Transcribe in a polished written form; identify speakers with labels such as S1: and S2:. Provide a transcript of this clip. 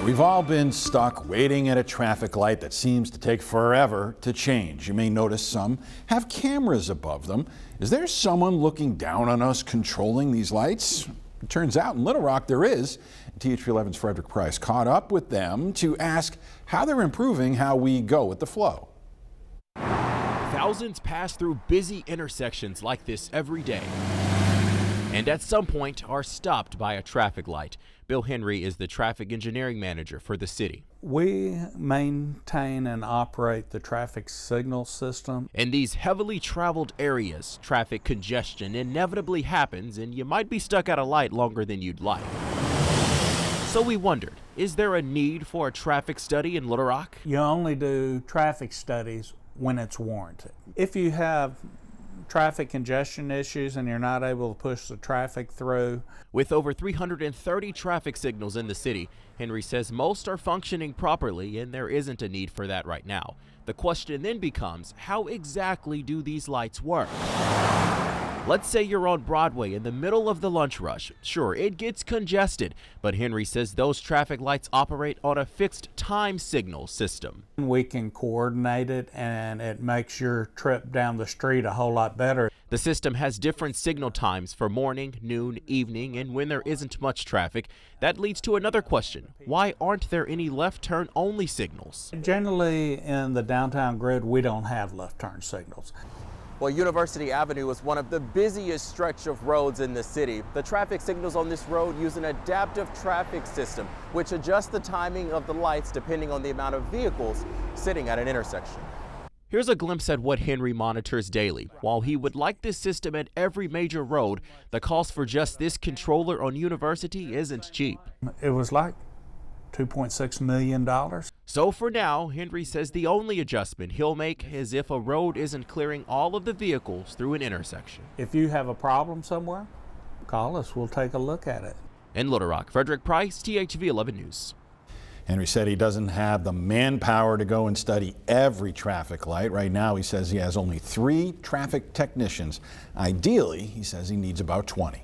S1: We've all been stuck waiting at a traffic light that seems to take forever to change. You may notice some have cameras above them. Is there someone looking down on us controlling these lights? It turns out in Little Rock there is. THV 11's Frederick Price caught up with them to ask how they're improving how we go with the flow.
S2: Thousands pass through busy intersections like this every day, and at some point are stopped by a traffic light. Bill Henry is the traffic engineering manager for the city.
S3: We maintain and operate the traffic signal system.
S2: In these heavily traveled areas, traffic congestion inevitably happens and you might be stuck at a light longer than you'd like. So we wondered, is there a need for a traffic study in Little Rock?
S3: You only do traffic studies when it's warranted. If you have traffic congestion issues and you're not able to push the traffic through.
S2: With over 330 traffic signals in the city, Henry says most are functioning properly and there isn't a need for that right now. The question then becomes, how exactly do these lights work? Let's say you're on Broadway in the middle of the lunch rush. Sure, it gets congested, but Henry says those traffic lights operate on a fixed time signal system.
S3: We can coordinate it and it makes your trip down the street a whole lot better.
S2: The system has different signal times for morning, noon, evening, and when there isn't much traffic. That leads to another question. Why aren't there any left turn only signals?
S3: Generally in the downtown grid, we don't have left turn signals.
S4: Well, University Avenue is one of the busiest stretch of roads in the city. The traffic signals on this road use an adaptive traffic system, which adjusts the timing of the lights depending on the amount of vehicles sitting at an intersection.
S2: Here's a glimpse at what Henry monitors daily. While he would like this system at every major road, the cost for just this controller on University isn't cheap.
S3: It was like $2.6 million.
S2: So for now, Henry says the only adjustment he'll make is if a road isn't clearing all of the vehicles through an intersection.
S3: If you have a problem somewhere, call us. We'll take a look at it.
S2: In Little Rock, Frederick Price, THV 11 News.
S1: Henry said he doesn't have the manpower to go and study every traffic light. Right now, he says he has only 3 traffic technicians. Ideally, he says he needs about 20.